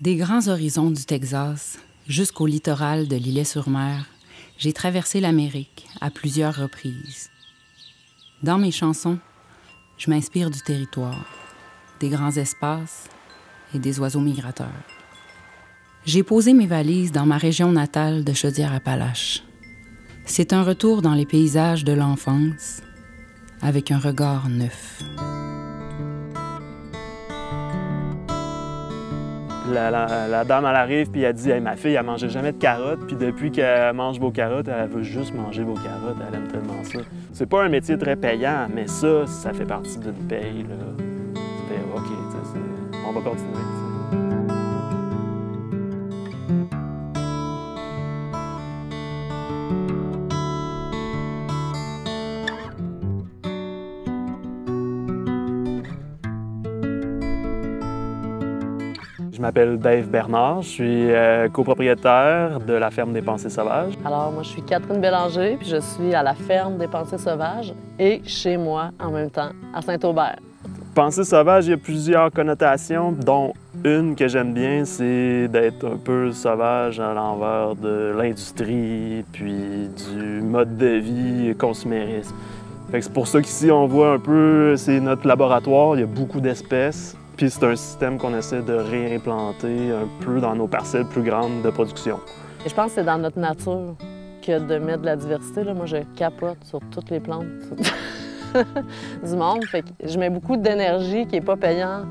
Des grands horizons du Texas jusqu'au littoral de l'Îlet-sur-Mer, j'ai traversé l'Amérique à plusieurs reprises. Dans mes chansons, je m'inspire du territoire, des grands espaces et des oiseaux migrateurs. J'ai posé mes valises dans ma région natale de Chaudière-Appalaches. C'est un retour dans les paysages de l'enfance avec un regard neuf. La dame, elle arrive puis elle dit hey, « Ma fille, elle mangeait jamais de carottes, puis depuis qu'elle mange vos carottes, elle veut juste manger vos carottes, elle aime tellement ça. » C'est pas un métier très payant, mais ça fait partie d'une paye. Là. Ça fait OK, on va continuer. T'sais. Je m'appelle Dave Bernard, je suis copropriétaire de la ferme des Pensées sauvages. Alors, moi, je suis Catherine Bélanger, puis je suis à la ferme des Pensées sauvages et chez moi en même temps, à Saint-Aubert. Pensées sauvages, il y a plusieurs connotations, dont une que j'aime bien, c'est d'être un peu sauvage à l'envers de l'industrie, puis du mode de vie consumériste. C'est pour ça qu'ici, on voit un peu, c'est notre laboratoire, il y a beaucoup d'espèces. Puis c'est un système qu'on essaie de réimplanter un peu dans nos parcelles plus grandes de production. Et je pense que c'est dans notre nature que de mettre de la diversité. Là. Moi, je capote sur toutes les plantes du monde. Fait que je mets beaucoup d'énergie qui n'est pas payante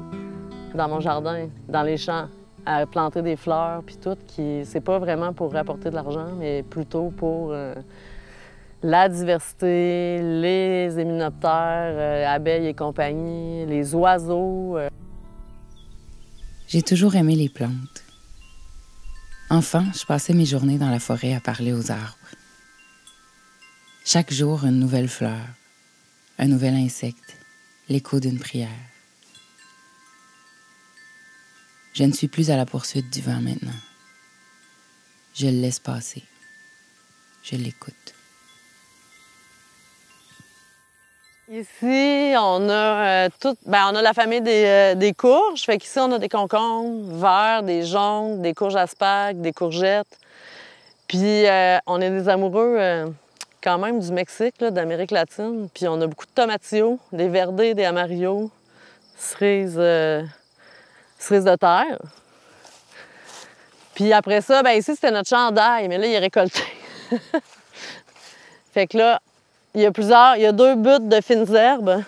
dans mon jardin, dans les champs, à planter des fleurs puis tout. C'est pas vraiment pour rapporter de l'argent, mais plutôt pour la diversité, les hyménoptères, abeilles et compagnie, les oiseaux. J'ai toujours aimé les plantes. Enfant, je passais mes journées dans la forêt à parler aux arbres. Chaque jour, une nouvelle fleur, un nouvel insecte, l'écho d'une prière. Je ne suis plus à la poursuite du vent maintenant. Je le laisse passer. Je l'écoute. Ici, on a on a la famille des courges. Fait qu'ici, on a des concombres verts, des jaunes, des courges asperges, des courgettes. Puis on est des amoureux quand même du Mexique, d'Amérique latine. Puis on a beaucoup de tomatillos, des verdés, des amarillos, cerises de terre. Puis après ça, ici, c'était notre champ d'ail, mais là, il est récolté. Fait que là, il y a 2 buttes de fines herbes.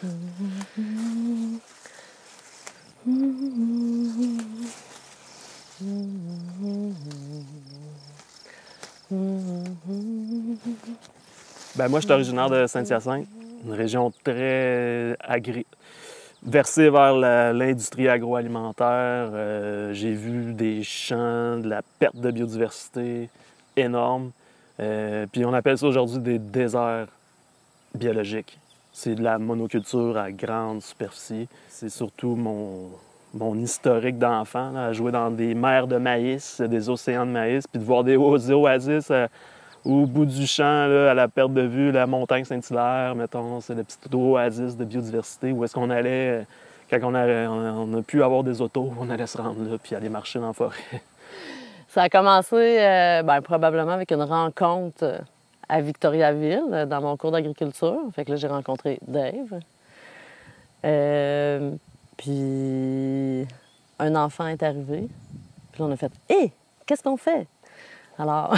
Moi, je suis originaire de Saint-Hyacinthe, une région très versée vers l'industrie agroalimentaire. J'ai vu des champs, de la perte de biodiversité énorme. Puis on appelle ça aujourd'hui des déserts biologique. C'est de la monoculture à grande superficie. C'est surtout mon historique d'enfant, à jouer dans des mers de maïs, des océans de maïs, puis de voir des oasis au bout du champ, là, à la perte de vue, la montagne Saint-Hilaire, mettons, c'est le petit oasis de biodiversité où est-ce qu'on allait, quand on a pu avoir des autos, on allait se rendre là, puis aller marcher dans la forêt. Ça a commencé probablement avec une rencontre à Victoriaville, dans mon cours d'agriculture. Fait que là, j'ai rencontré Dave. Puis un enfant est arrivé. Puis là, on a fait « Hé, qu'est-ce qu'on fait? » Alors,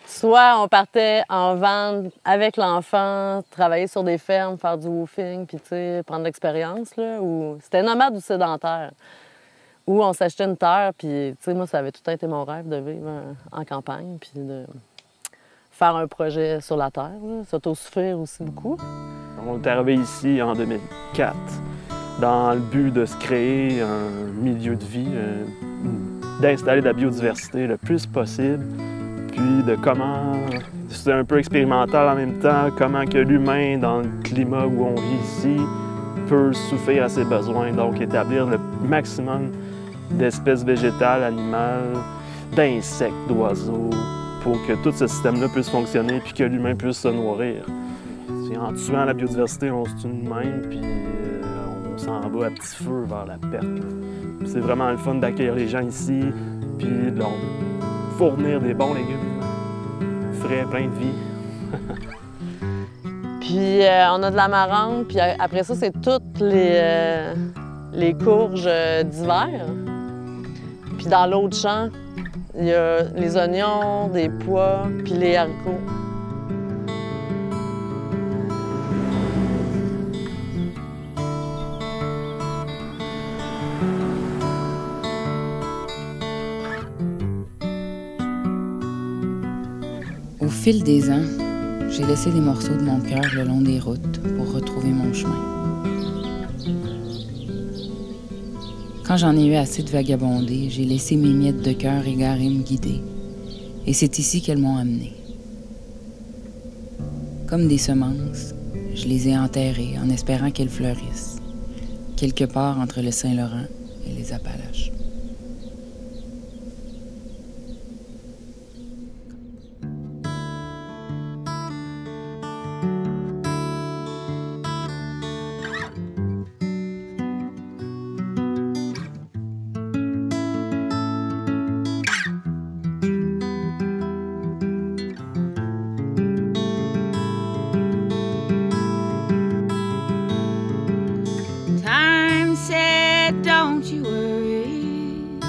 soit on partait en van avec l'enfant, travailler sur des fermes, faire du woofing, puis tu sais, prendre de l'expérience, là, ou c'était nomade ou sédentaire. Ou on s'achetait une terre, puis tu sais, moi, ça avait tout le temps été mon rêve de vivre en campagne, puis de faire un projet sur la terre, s'autosuffire aussi beaucoup. On est arrivé ici en 2004 dans le but de se créer un milieu de vie, d'installer de la biodiversité le plus possible, puis de comment, c'est un peu expérimental en même temps, comment que l'humain, dans le climat où on vit ici, peut suffire à ses besoins, donc établir le maximum d'espèces végétales, animales, d'insectes, d'oiseaux, pour que tout ce système-là puisse fonctionner puis que l'humain puisse se nourrir. En tuant la biodiversité, on se tue nous-mêmes puis on s'en va à petit feu vers la perte. C'est vraiment le fun d'accueillir les gens ici, puis de leur fournir des bons légumes, frais, plein de vie. Puis on a de l'amarante, puis après ça, c'est toutes les courges d'hiver. Puis dans l'autre champ, il y a les oignons, des pois, puis les haricots. Au fil des ans, j'ai laissé des morceaux de mon cœur le long des routes pour retrouver mon chemin. Quand j'en ai eu assez de vagabonder, j'ai laissé mes miettes de cœur égarées me guider. Et c'est ici qu'elles m'ont amené. Comme des semences, je les ai enterrées en espérant qu'elles fleurissent, quelque part entre le Saint-Laurent et les Appalaches. Don't you worry,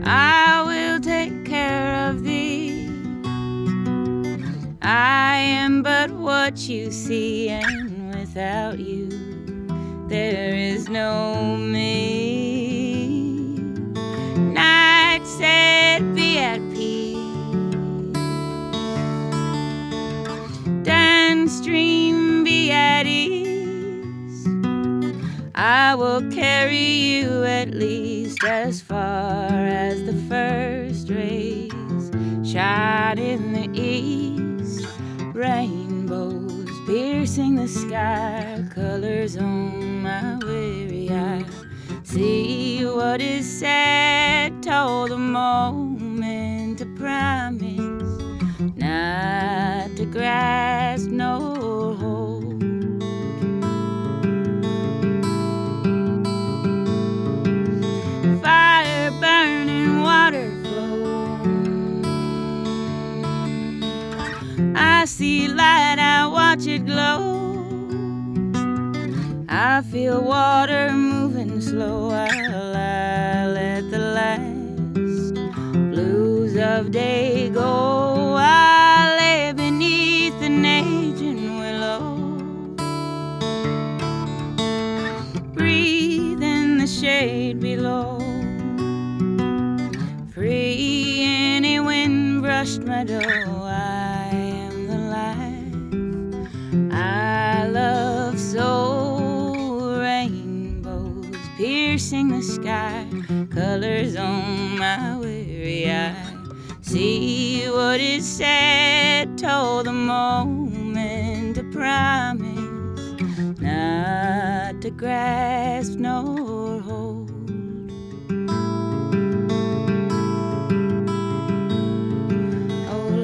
I will take care of thee. I am but what you see, and without you there is no me. Night said, be at peace. Dance, stream, be at ease. I will carry you at least as far as the first rays shot in the east. Rainbows piercing the sky, colors on my weary eye. See what is said, told the moment to promise not to grasp no hold. Fire burning, water flow. I see light, I watch it glow. I feel water moving slow while I let the last blues of day go. I lay beneath an aging willow, breathe in the shade below. Free, any wind brushed my door. I am the life I love so. Rainbows piercing the sky, colors on my weary eye. See what is said, told the moment to promise not to grasp nor hold.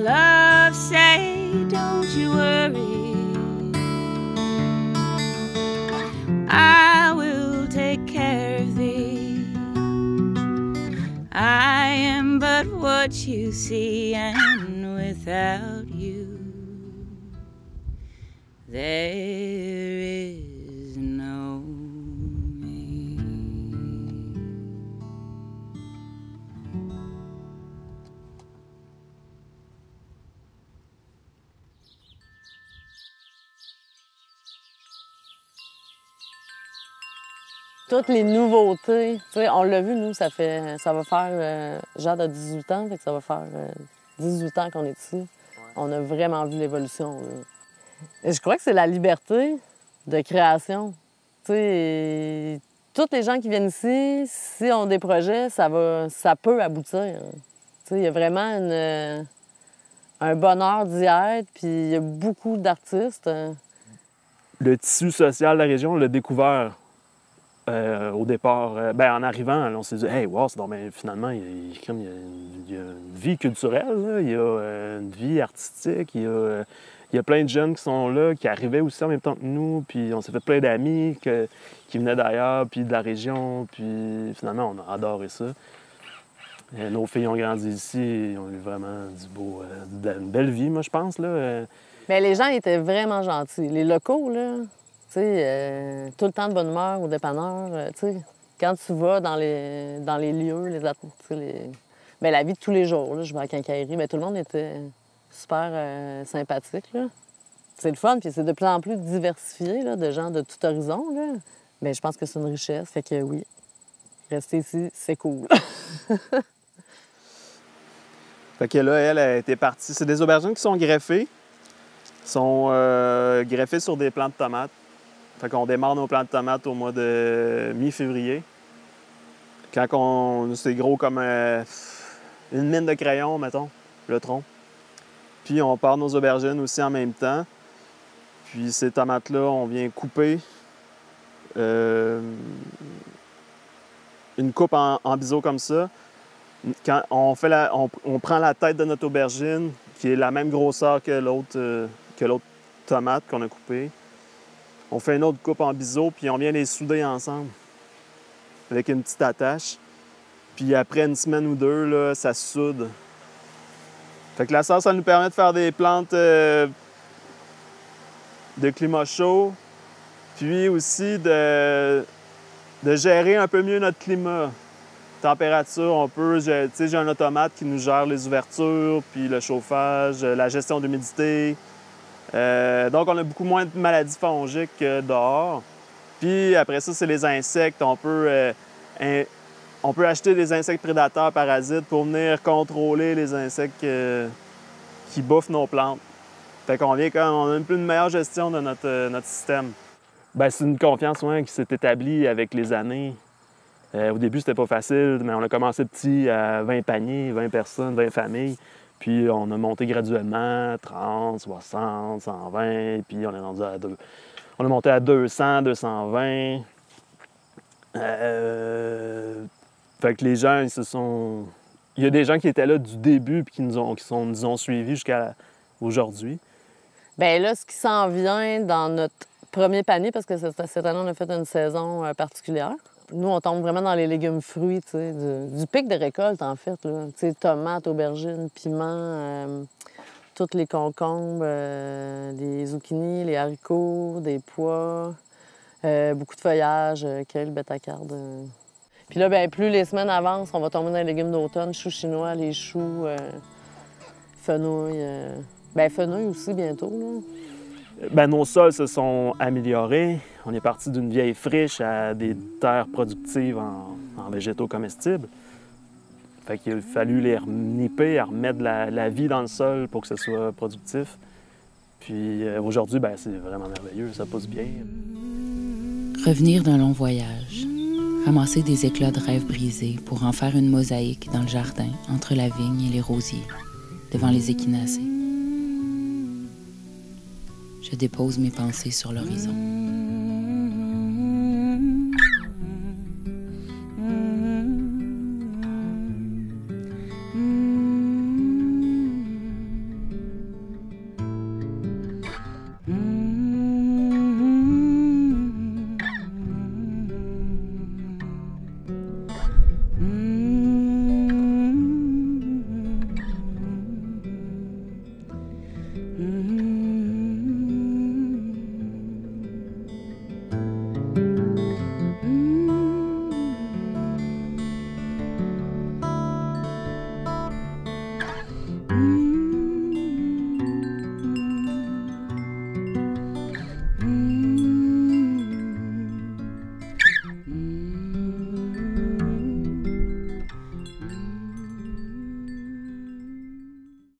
Love say, don't you worry, I will take care of thee. I am but what you see, and without you there is no me. Toutes les nouveautés, tu sais, on l'a vu, nous, ça va faire, Jade a 18 ans, fait que ça va faire 18 ans qu'on est ici. Ouais. On a vraiment vu l'évolution. Et je crois que c'est la liberté de création. Tu sais, toutes les gens qui viennent ici, si on a des projets, ça peut aboutir. Tu sais, il y a vraiment un bonheur d'y être, puis il y a beaucoup d'artistes. Le tissu social de la région, on l'a découvert. Au départ, en arrivant, on s'est dit « Hey, wow, finalement, il y a une vie culturelle, là. Il y a une vie artistique, il il y a plein de jeunes qui sont là, qui arrivaient aussi en même temps que nous, puis on s'est fait plein d'amis qui venaient d'ailleurs, puis de la région, puis finalement, on a adoré ça. Nos filles ont grandi ici, ils ont eu vraiment une belle vie, moi, je pense, là. Mais les gens étaient vraiment gentils. Les locaux, là, tu sais, tout le temps de bonne humeur au dépanneur, tu sais, quand tu vas dans les lieux, ben, la vie de tous les jours, là, je vais à la quincaillerie, ben, tout le monde était super sympathique, là. C'est le fun, puis c'est de plus en plus diversifié, là, de gens de tout horizon, là. Mais je pense que c'est une richesse, fait que oui, rester ici, c'est cool. Fait que là, elle était partie. C'est des aubergines qui sont greffées. Sont greffées sur des plants de tomates. Fait qu'on démarre nos plants de tomates au mois de mi-février. C'est gros comme une mine de crayon, mettons, le tronc. Puis on part nos aubergines aussi en même temps. Puis ces tomates-là, on vient couper une coupe en biseau comme ça. Quand on prend la tête de notre aubergine, qui est la même grosseur que l'autre tomate qu'on a coupée. On fait une autre coupe en biseau, puis on vient les souder ensemble avec une petite attache. Puis après une semaine ou deux, là, ça se soude. Fait que la sauce, ça nous permet de faire des plantes de climat chaud, puis aussi de gérer un peu mieux notre climat. Température, on peut, tu sais, j'ai un automate qui nous gère les ouvertures, puis le chauffage, la gestion d'humidité. Donc, on a beaucoup moins de maladies fongiques que dehors. Puis après ça, c'est les insectes. On peut acheter des insectes prédateurs, parasites, pour venir contrôler les insectes qui bouffent nos plantes. Fait qu'on on a une meilleure gestion de notre système. Bien, c'est une confiance qui s'est établie avec les années. Au début, c'était pas facile, mais on a commencé petit à 20 paniers, 20 personnes, 20 familles. Puis on a monté graduellement 30, 60, 120, puis on est rendu à deux. On a monté à 200, 220. Fait que les gens, il y a des gens qui étaient là du début puis qui nous ont suivis jusqu'à aujourd'hui. Bien là, ce qui s'en vient dans notre premier panier, parce que cette année, on a fait une saison particulière. Nous, on tombe vraiment dans les légumes fruits, tu sais, du pic de récolte, en fait, là. Tu sais, tomates, aubergines, piments, tous les concombres, les zucchinis, les haricots, des pois, beaucoup de feuillage, kale, bétacarde. Puis là, bien, plus les semaines avancent, on va tomber dans les légumes d'automne, choux chinois, les choux, fenouil. Bien, fenouil aussi bientôt, là. Bien, nos sols se sont améliorés. On est parti d'une vieille friche à des terres productives en végétaux comestibles. Fait qu'il a fallu les nipper, remettre la vie dans le sol pour que ce soit productif. Puis aujourd'hui, bien, c'est vraiment merveilleux, ça pousse bien. Revenir d'un long voyage, ramasser des éclats de rêves brisés pour en faire une mosaïque dans le jardin, entre la vigne et les rosiers, devant les échinacées. Je dépose mes pensées sur l'horizon.